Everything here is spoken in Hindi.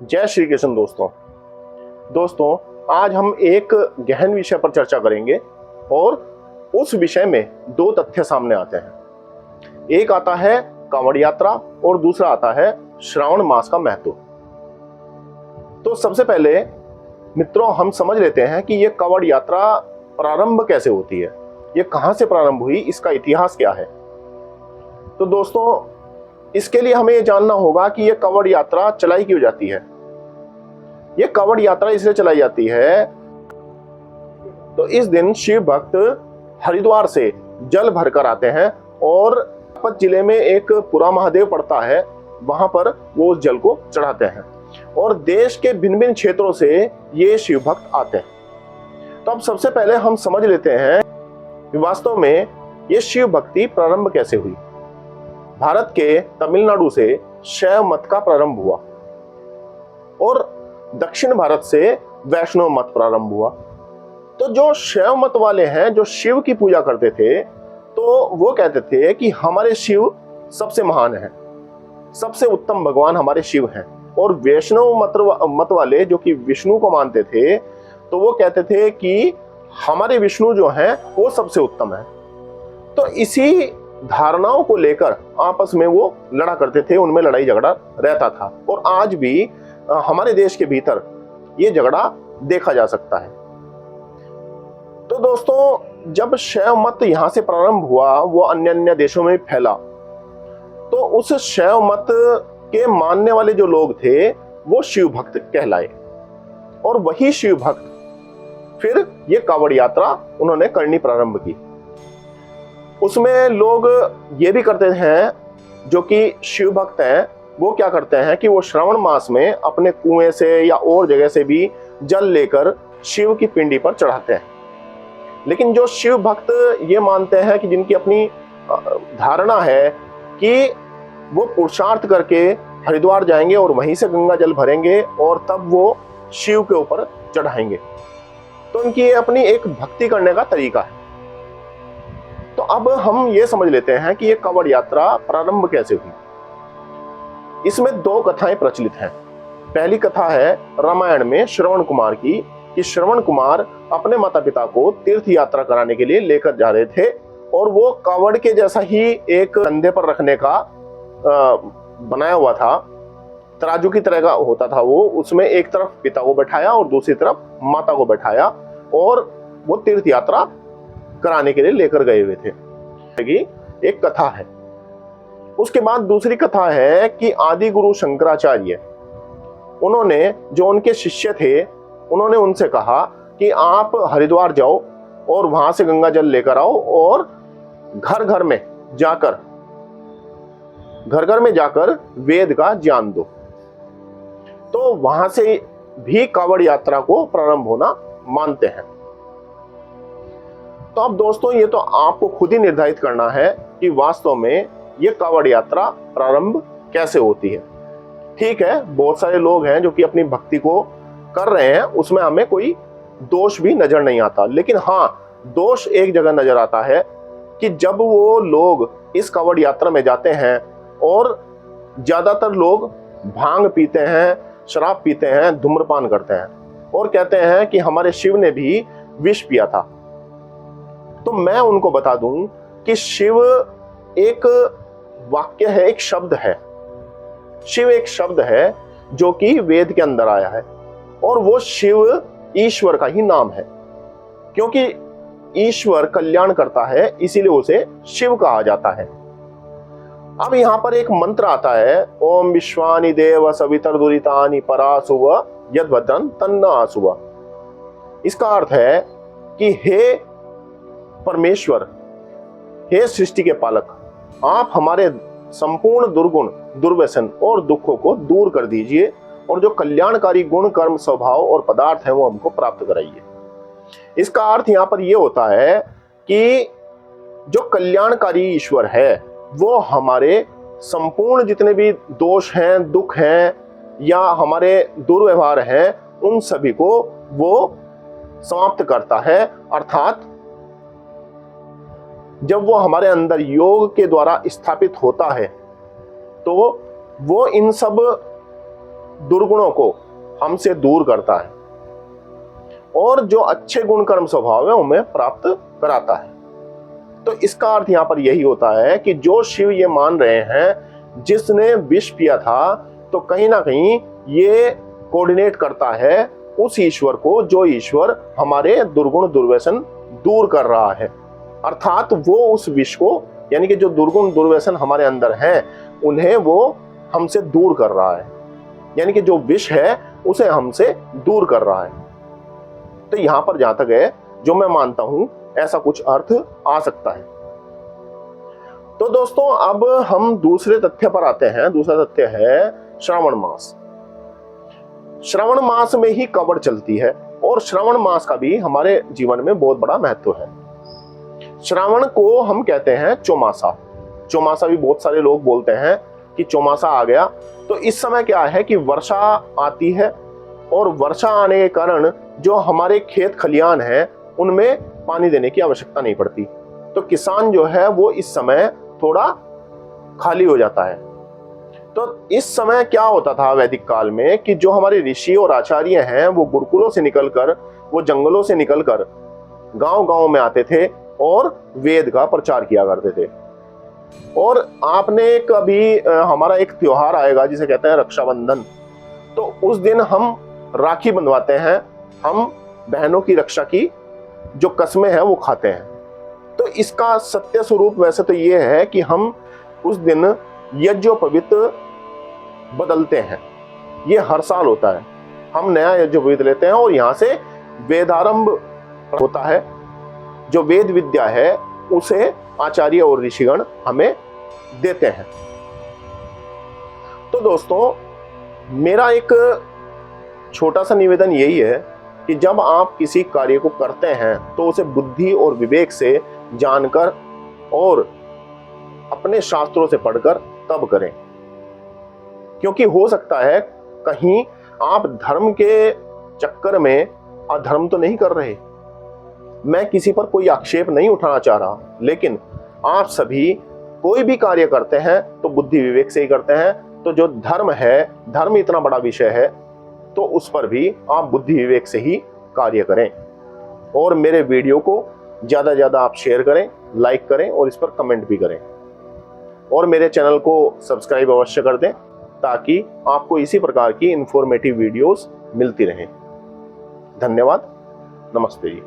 जय श्री कृष्ण दोस्तों आज हम एक गहन विषय पर चर्चा करेंगे और उस विषय में दो तथ्य सामने आते हैं। एक आता है कांवड़ यात्रा और दूसरा आता है श्रावण मास का महत्व। तो सबसे पहले मित्रों हम समझ लेते हैं कि यह कांवड़ यात्रा प्रारंभ कैसे होती है, यह कहां से प्रारंभ हुई, इसका इतिहास क्या है। तो दोस्तों इसके लिए हमें यह जानना होगा कि यह कांवड़ यात्रा चलाई क्यों जाती है। यह कांवड़ यात्रा इसलिए चलाई जाती है तो इस दिन शिव भक्त हरिद्वार से जल भरकर आते हैं और बागपत जिले में एक पुरा महादेव पड़ता है, वहां पर वो उस जल को चढ़ाते हैं और देश के भिन्न भिन्न क्षेत्रों से ये शिव भक्त आते हैं। तो अब सबसे पहले हम समझ लेते हैं कि वास्तव में ये शिव भक्ति प्रारंभ कैसे हुई। भारत के तमिलनाडु से शैव मत का प्रारंभ हुआ और दक्षिण भारत से वैष्णव मत प्रारंभ हुआ। तो जो शैव मत वाले हैं, जो शिव की पूजा करते थे, तो वो कहते थे कि हमारे शिव सबसे महान हैं, सबसे उत्तम भगवान हमारे शिव हैं। और वैष्णव मत वाले जो कि विष्णु को मानते थे, तो वो कहते थे कि हमारे विष्णु जो हैं वो सबसे उत्तम है। तो इसी धारणाओं को लेकर आपस में वो लड़ा करते थे, उनमें लड़ाई झगड़ा रहता था और आज भी हमारे देश के भीतर ये झगड़ा देखा जा सकता है। तो दोस्तों जब शैव मत यहां से प्रारंभ हुआ, वो अन्य देशों में फैला, तो उस शैव मत के मानने वाले जो लोग थे वो शिव भक्त कहलाए और वही शिव भक्त फिर ये कांवड़ यात्रा उन्होंने करनी प्रारंभ की। उसमें लोग ये भी करते हैं, जो कि शिव भक्त हैं, वो क्या करते हैं कि वो श्रावण मास में अपने कुएं से या और जगह से भी जल लेकर शिव की पिंडी पर चढ़ाते हैं। लेकिन जो शिव भक्त ये मानते हैं कि जिनकी अपनी धारणा है कि वो पुरुषार्थ करके हरिद्वार जाएंगे और वहीं से गंगा जल भरेंगे और तब वो शिव के ऊपर चढ़ाएंगे, तो उनकी अपनी एक भक्ति करने का तरीका है। तो अब हम ये समझ लेते हैं कि ये कांवड़ यात्रा प्रारंभ कैसे हुई। इसमें दो कथाएं प्रचलित हैं। पहली कथा है रामायण में श्रवण कुमार की, कि श्रवण कुमार अपने माता पिता को तीर्थ यात्रा कराने के लिए लेकर जा रहे थे और वो कांवड़ के जैसा ही एक कंधे पर रखने का बनाया हुआ था, तराजू की तरह का होता था वो। उसमें एक तरफ पिता को बैठाया और दूसरी तरफ माता को बैठाया और वो तीर्थ यात्रा कराने के लिए लेकर गए हुए थे। एक कथा है। उसके बाद दूसरी कथा है कि आदि गुरु शंकराचार्य, उन्होंने जो उनके शिष्य थे, उन्होंने उनसे कहा कि आप हरिद्वार जाओ और वहां से गंगा जल लेकर आओ और घर घर में जाकर वेद का ज्ञान दो। तो वहां से भी कांवड़ यात्रा को प्रारंभ होना मानते हैं। तो अब दोस्तों ये तो आपको खुद ही निर्धारित करना है कि वास्तव में ये कांवड़ यात्रा प्रारंभ कैसे होती है। ठीक है, बहुत सारे लोग हैं जो कि अपनी भक्ति को कर रहे हैं, उसमें हमें कोई दोष भी नजर नहीं आता। लेकिन हाँ, दोष एक जगह नजर आता है कि जब वो लोग इस कांवड़ यात्रा में जाते हैं और ज्यादातर लोग भांग पीते हैं, शराब पीते हैं, धूम्रपान करते हैं और कहते हैं कि हमारे शिव ने भी विष पिया था। तो मैं उनको बता दूं कि शिव एक वाक्य है, एक शब्द है। शिव एक शब्द है जो कि वेद के अंदर आया है और वो शिव ईश्वर का ही नाम है, क्योंकि ईश्वर कल्याण करता है, इसीलिए उसे शिव कहा जाता है। अब यहां पर एक मंत्र आता है, ओम विश्वानि देव सवितर दुरितानि परासुव यद भद्रं तन्न आसुव। इसका अर्थ है कि हे परमेश्वर, हे सृष्टि के पालक, आप हमारे संपूर्ण दुर्गुण, दुर्व्यसन और दुखों को दूर कर दीजिए और जो कल्याणकारी गुण, कर्म, स्वभाव और पदार्थ हैं वो हमको प्राप्त कराइए। इसका अर्थ यहाँ पर ये होता है कि जो कल्याणकारी ईश्वर है वो हमारे संपूर्ण जितने भी दोष हैं, दुख हैं या हमारे दुर्व्यवहार हैं, उन सभी को वो समाप्त करता है। अर्थात जब वो हमारे अंदर योग के द्वारा स्थापित होता है तो वो इन सब दुर्गुणों को हमसे दूर करता है और जो अच्छे गुण कर्म स्वभाव है उन्हें प्राप्त कराता है। तो इसका अर्थ यहाँ पर यही होता है कि जो शिव ये मान रहे हैं जिसने विष पिया था, तो कहीं ना कहीं ये कोऑर्डिनेट करता है उस ईश्वर को जो ईश्वर हमारे दुर्गुण दुर्व्यसन दूर कर रहा है। अर्थात वो उस विष को, यानी कि जो दुर्गुण दुर्व्यसन हमारे अंदर हैं उन्हें वो हमसे दूर कर रहा है, यानी कि जो विष है उसे हमसे दूर कर रहा है। तो यहां पर जहां तक है जो मैं मानता हूं ऐसा कुछ अर्थ आ सकता है। तो दोस्तों अब हम दूसरे तथ्य पर आते हैं। दूसरा तथ्य है श्रावण मास। श्रावण मास में ही कवड़ चलती है और श्रावण मास का भी हमारे जीवन में बहुत बड़ा महत्व है। श्रावण को हम कहते हैं चौमासा। चौमासा भी बहुत सारे लोग बोलते हैं कि चौमासा आ गया। तो इस समय क्या है कि वर्षा आती है और वर्षा आने के कारण जो हमारे खेत खलियान हैं उनमें पानी देने की आवश्यकता नहीं पड़ती। तो किसान जो है वो इस समय थोड़ा खाली हो जाता है। तो इस समय क्या होता था वैदिक काल में कि जो हमारे ऋषि और आचार्य हैं वो गुरुकुलों से निकलकर, वो जंगलों से निकलकर गांव-गांव में आते थे और वेद का प्रचार किया करते थे। और आपने कभी हमारा एक त्योहार आएगा जिसे कहते हैं रक्षाबंधन, तो उस दिन हम राखी बंधवाते हैं, हम बहनों की रक्षा की जो कस्में हैं वो खाते हैं। तो इसका सत्य स्वरूप वैसे तो ये है कि हम उस दिन यज्ञोपवीत बदलते हैं। ये हर साल होता है, हम नया यज्ञोपवीत लेते हैं और यहाँ से वेदारंभ होता है। जो वेद विद्या है उसे आचार्य और ऋषिगण हमें देते हैं। तो दोस्तों मेरा एक छोटा सा निवेदन यही है कि जब आप किसी कार्य को करते हैं तो उसे बुद्धि और विवेक से जानकर और अपने शास्त्रों से पढ़कर तब करें, क्योंकि हो सकता है कहीं आप धर्म के चक्कर में अधर्म तो नहीं कर रहे। मैं किसी पर कोई आक्षेप नहीं उठाना चाह रहा, लेकिन आप सभी कोई भी कार्य करते हैं तो बुद्धि विवेक से ही करते हैं। तो जो धर्म है, धर्म इतना बड़ा विषय है, तो उस पर भी आप बुद्धि विवेक से ही कार्य करें। और मेरे वीडियो को ज़्यादा से ज़्यादा आप शेयर करें, लाइक करें और इस पर कमेंट भी करें। और मेरे चैनल को सब्सक्राइब अवश्य कर दें ताकि आपको इसी प्रकार की इंफॉर्मेटिव वीडियोस मिलती रहें। धन्यवाद। नमस्ते जी।